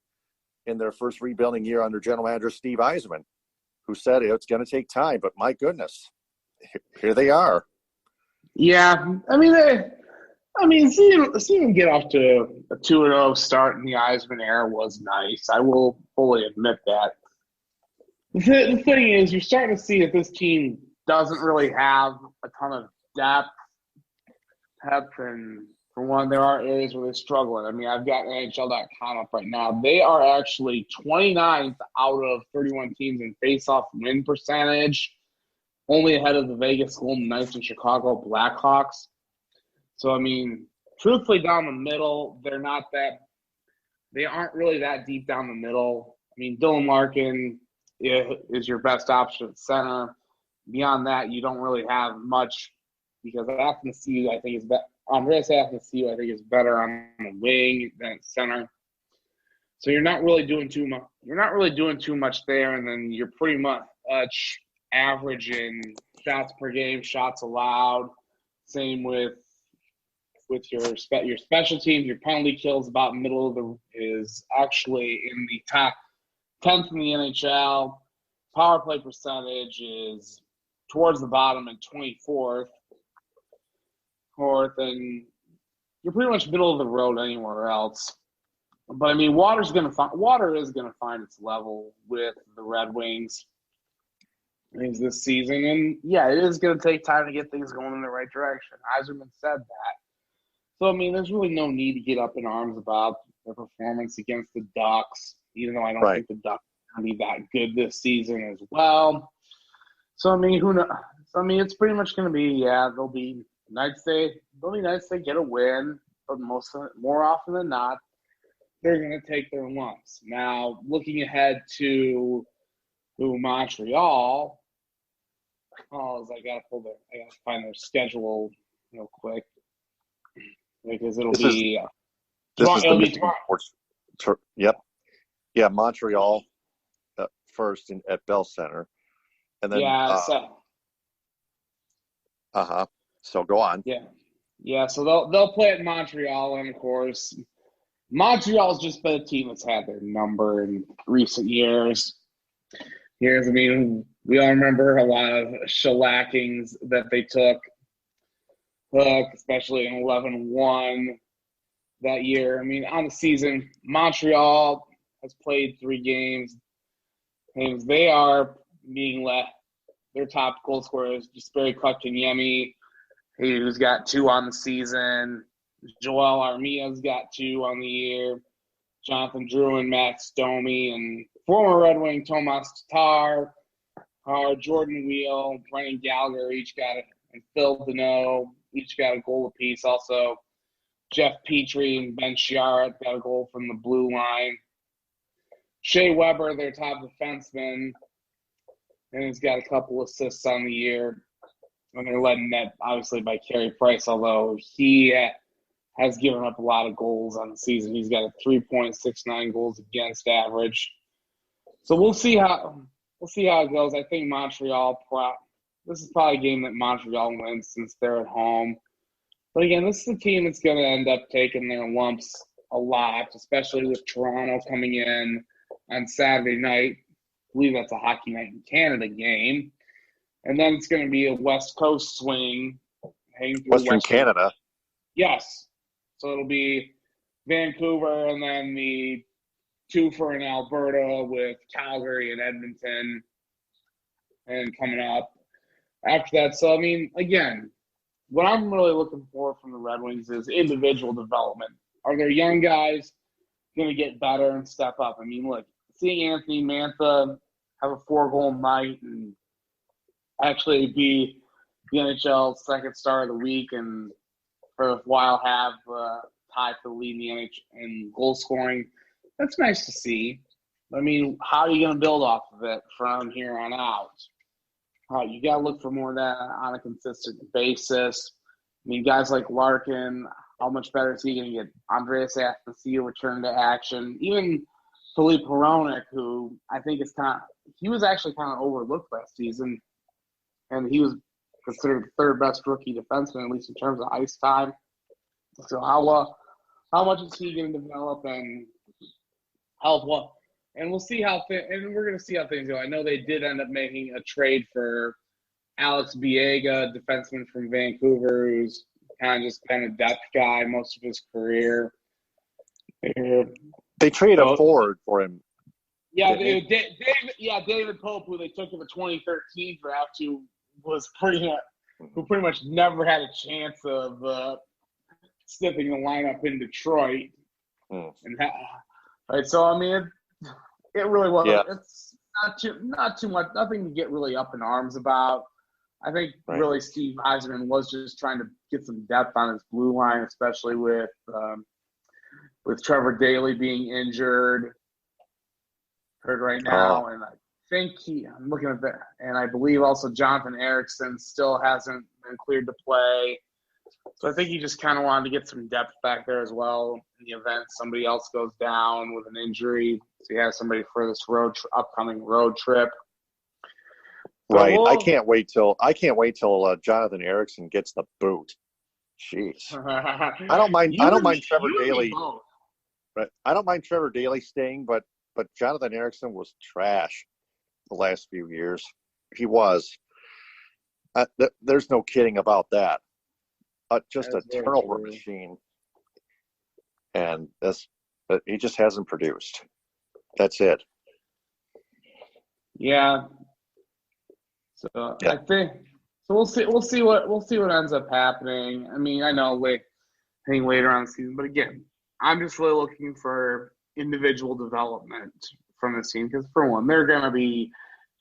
in their first rebuilding year under general manager Steve Yzerman, who said it's going to take time. But my goodness, here they are. Yeah, seeing them get off to a 2-0 start in the Yzerman era was nice. I will fully admit that. The thing is, you're starting to see that this team doesn't really have a ton of depth, and for one, there are areas where they're struggling. I mean, I've got NHL.com up right now. They are actually 29th out of 31 teams in face-off win percentage, only ahead of the Vegas Golden Knights and Chicago Blackhawks. So, I mean, truthfully, down the middle, they aren't really that deep down the middle. I mean, Dylan Larkin is your best option at center. Beyond that, you don't really have much, because Athanasiou, I think, is better. Andreas Athanasiou, I think, is better on the wing than at center. So you're not really doing too much. You're not really doing too much there, and then you're pretty much averaging shots per game, shots allowed. Same with your special teams. Your penalty kills about is actually in the top 10th in the NHL. Power play percentage is towards the bottom and 24th. And you're pretty much middle of the road anywhere else. But I mean, water is going to find its level with the Red Wings this season, and yeah, it is going to take time to get things going in the right direction. Yzerman said that. So I mean, there's really no need to get up in arms about their performance against the Ducks, even though I don't think the Ducks are going to be that good this season as well. So I mean, who knows? So, I mean, it's pretty much going to be There'll be nights they get a win, but more often than not, they're going to take their lumps. Now, looking ahead to Montreal, I gotta find their schedule real quick, because it'll be tomorrow. Yep. Yeah, Montreal first at Bell Center, and then So go on. Yeah. So they'll play at Montreal, and of course, Montreal's just been a team that's had their number in recent years. I mean, we all remember a lot of shellackings that they took, especially in 11-1 that year. I mean, on the season, Montreal has played 3 games. And they are being their top goal scorer is Jesperi Kotkaniemi, who's got 2 on the season. Joel Armia's got 2 on the year. Jonathan Drew and Matt Stomey and former Red Wing Tomas Tatar, Jordan Wheel, Brennan Gallagher each got it, and Phil Deneau each got a goal apiece. Also, Jeff Petrie and Ben Chiarot got a goal from the blue line. Shea Weber, their top defenseman, and he's got a couple assists on the year. And they're led in net, obviously, by Carey Price, although he has given up a lot of goals on the season. He's got a 3.69 goals against average. So we'll see how it goes. I think Montreal this is probably a game that Montreal wins since they're at home. But again, this is a team that's going to end up taking their lumps a lot, especially with Toronto coming in on Saturday night. I believe that's a Hockey Night in Canada game. And then it's going to be a West Coast swing. Western Canada. Yes. So it'll be Vancouver and then the twofer in Alberta with Calgary and Edmonton and coming up after that. So, I mean, again, what I'm really looking for from the Red Wings is individual development. Are their young guys going to get better and step up? I mean, look, seeing Anthony Mantha have a 4-goal night and actually be the NHL's second star of the week and for a while have tied for the lead in the NHL in goal scoring, that's nice to see. I mean, how are you going to build off of it from here on out? You got to look for more of that on a consistent basis. I mean, guys like Larkin, how much better is he going to get? Andreas Athanasiou return to action. Even Philippe Hronek, who I think he was actually kind of overlooked last season, and he was considered the third best rookie defenseman, at least in terms of ice time. So how much is he going to develop and help what? And we'll see and we're going to see how things go. I know they did end up making a trade for Alex Biega, defenseman from Vancouver, who's kind of just been a depth guy most of his career. They traded a forward for him. Yeah, David Pope, who they took in the 2013 draft, who pretty much never had a chance of sniffing the lineup in Detroit. And right, so I mean, it really was. Yeah. It's not too much, nothing to get really up in arms about. I think really Steve Yzerman was just trying to get some depth on his blue line, especially with Trevor Daley being injured, hurt right now, and I think I'm looking at that, and I believe also Jonathan Ericsson still hasn't been cleared to play. So I think he just kind of wanted to get some depth back there as well in the event somebody else goes down with an injury. So he has somebody for this upcoming road trip. Right. I can't wait till Jonathan Ericsson gets the boot. Jeez. I don't mind Trevor Daley. But I don't mind Trevor Daley staying, but Jonathan Ericsson was trash the last few years. He was. There's no kidding about that. Just a turnover machine, and he just hasn't produced. That's it. Yeah. So yeah. I think so. We'll see what ends up happening. I mean, I know later on the season, but again, I'm just really looking for individual development from this team because, for one, they're going to be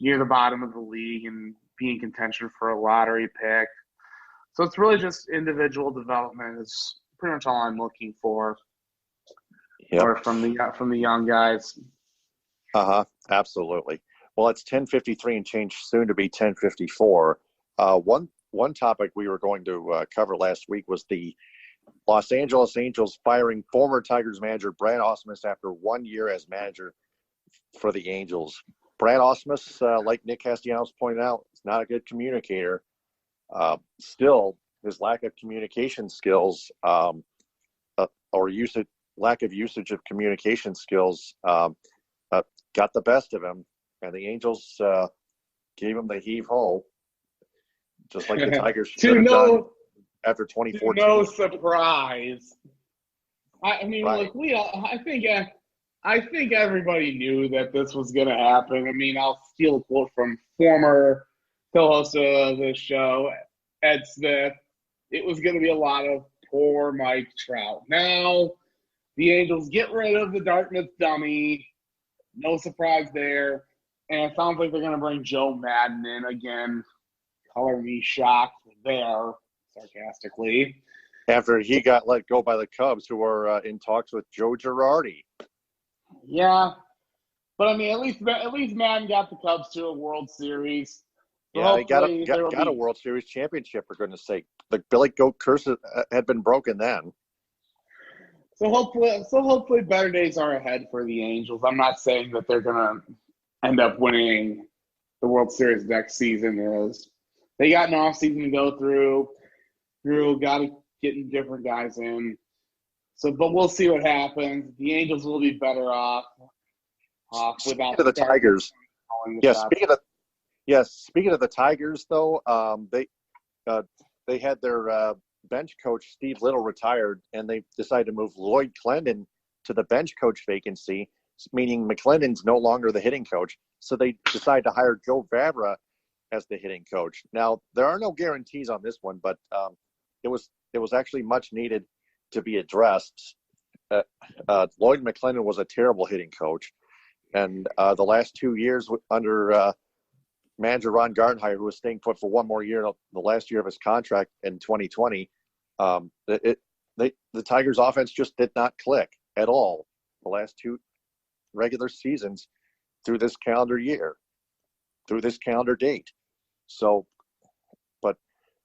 near the bottom of the league and be in contention for a lottery pick. So it's really just individual development is pretty much all I'm looking for. Yep. Or from the young guys. Absolutely. Well, it's 10:53 and change, soon to be 10:54. One topic we were going to cover last week was the Los Angeles Angels firing former Tigers manager Brad Ausmus after 1 year as manager for the Angels. Brad Ausmus, like Nick Castellanos pointed out, is not a good communicator. Still, his lack of communication skills lack of usage of communication skills got the best of him, and the Angels gave him the heave-ho, just like the Tigers should have done after 2014. No surprise. I mean, look, I think everybody knew that this was going to happen. I mean, I'll steal a quote from former co-host of the show, Ed Smith. It was going to be a lot of poor Mike Trout. Now, the Angels get rid of the Dartmouth dummy, No surprise there. And it sounds like they're going to bring Joe Madden in again. Color me shocked there, sarcastically. After he got let go by the Cubs, who are in talks with Joe Girardi. Yeah, but I mean, at least Madden got the Cubs to a World Series. So Yeah, he got a World Series championship, for goodness sake. The Billy Goat curse had been broken then. So hopefully better days are ahead for the Angels. I'm not saying that they're gonna end up winning the World Series next season. Is they got an off season to go through. Got to get different guys in. So, but we'll see what happens. The Angels will be better off without the Tigers. Speaking of the Tigers, though, they had their bench coach Steve Little retired, and they decided to move Lloyd Clendon to the bench coach vacancy, meaning McClendon's no longer the hitting coach. So they decided to hire Joe Vavra as the hitting coach. Now there are no guarantees on this one, but it was actually much needed to be addressed. Lloyd McClendon was a terrible hitting coach, and the last 2 years under manager Ron Gardenhire, who was staying put for one more year, the last year of his contract in 2020, the Tigers' offense just did not click at all the last two regular seasons through this calendar date. So, but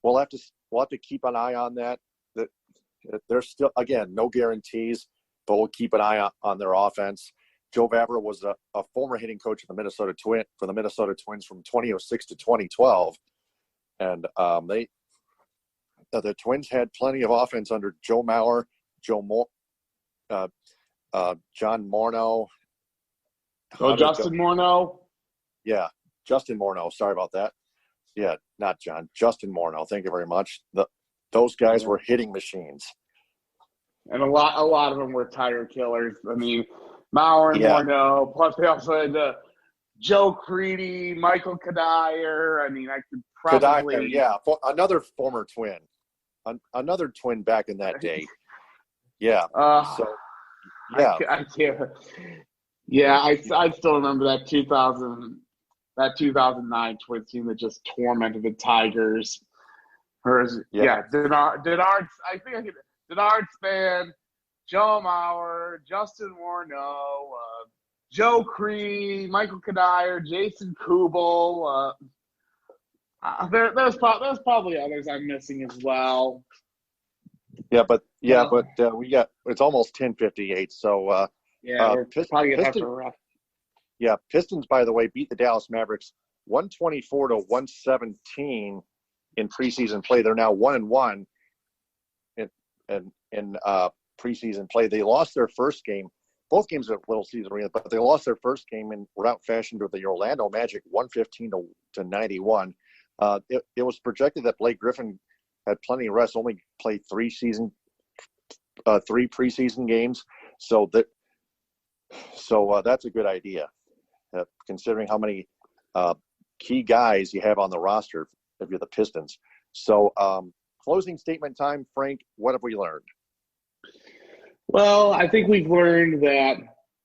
we'll have to keep an eye on that. There's still, again, no guarantees, but we'll keep an eye on their offense. Joe Vavra was a former hitting coach of the Minnesota Twins from 2006 to 2012, and the Twins had plenty of offense under Joe Mauer, John Morneau. Justin Morneau. Yeah, Justin Morneau. Sorry about that. Yeah, not John. Justin Morneau. Thank you very much. Those guys were hitting machines, and a lot of them were tire killers. I mean, Mauer and Morneau. Plus, they also had Joe Creedy, Michael Kadire. I mean, I could probably another former Twin, another Twin back in that day. Yeah. I can't. Yeah, I still remember that 2009 Twins team that just tormented the Tigers. Denard. I think I could. Denard Span, Joe Mauer, Justin Morneau, Joe Cree, Michael Kadire, Jason Kubel. There's probably others I'm missing as well. Yeah, but we got, it's almost 10:58. So we're probably gonna have to wrap. Yeah, Pistons, by the way, beat the Dallas Mavericks 124 to 117 in preseason play. They're now 1-1 in preseason play. They lost their first game. Both games are Little Caesars Arena, but they lost their first game in rout fashion to the Orlando Magic 115 to 91. It was projected that Blake Griffin had plenty of rest, only played three preseason games. So that's a good idea, considering how many key guys you have on the roster if you're the Pistons. So closing statement time, Frank, what have we learned? Well, I think we've learned that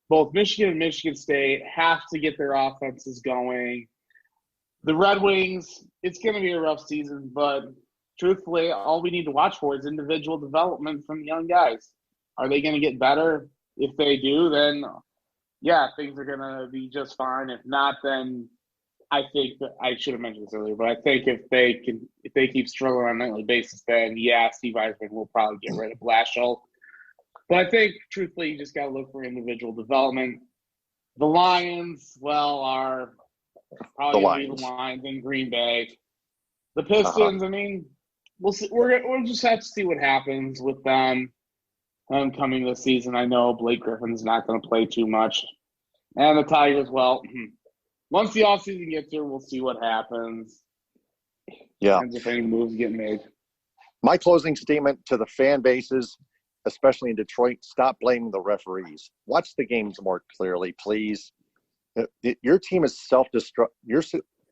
both Michigan and Michigan State have to get their offenses going. The Red Wings, it's going to be a rough season, but truthfully, all we need to watch for is individual development from young guys. Are they going to get better? If they do, then yeah, things are going to be just fine. If not, then I think that I should have mentioned this earlier, but I think if they keep struggling on a nightly basis, then yeah, Steve Eisman will probably get rid of Blashill. But I think, truthfully, you just got to look for individual development. The Lions, are probably going to be the Lions in Green Bay. The Pistons, I mean, we'll see. We'll just have to see what happens with them coming this season. I know Blake Griffin's not going to play too much. And the Tigers, once the offseason gets here, we'll see what happens. Yeah. Depends if any moves get made. My closing statement to the fan bases, especially in Detroit, stop blaming the referees. Watch the games more clearly, please. Your team is self-destructing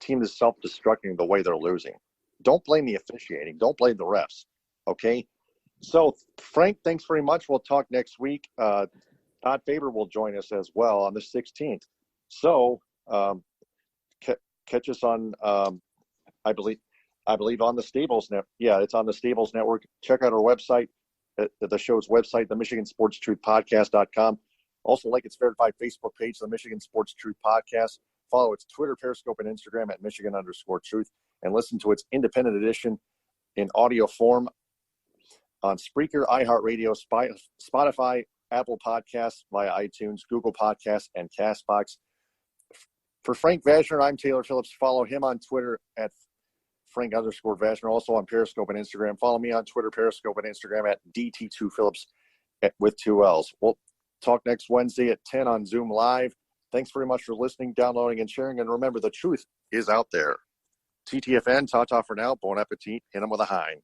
the way they're losing. Don't blame the officiating. Don't blame the refs. Okay? So, Frank, thanks very much. We'll talk next week. Todd Faber will join us as well on the 16th. So catch us on, I believe on the Stables Net. Yeah, it's on the Stables Network. Check out our website, the show's website, the Michigan Sports Truth Podcast.com. Also, like its verified Facebook page, the Michigan Sports Truth Podcast. Follow its Twitter, Periscope, and Instagram at Michigan_Truth, and listen to its independent edition in audio form on Spreaker, iHeartRadio, Spotify, Apple Podcasts, via iTunes, Google Podcasts, and CastBox. For Frank Vashner, I'm Taylor Phillips. Follow him on Twitter at Frank_Vashner, also on Periscope and Instagram. Follow me on Twitter, Periscope, and Instagram at DT2Phillips with 2 L's. We'll talk next Wednesday at 10 on Zoom Live. Thanks very much for listening, downloading, and sharing. And remember, the truth is out there. TTFN, ta-ta for now. Bon appetit. Hit 'em with a Hein.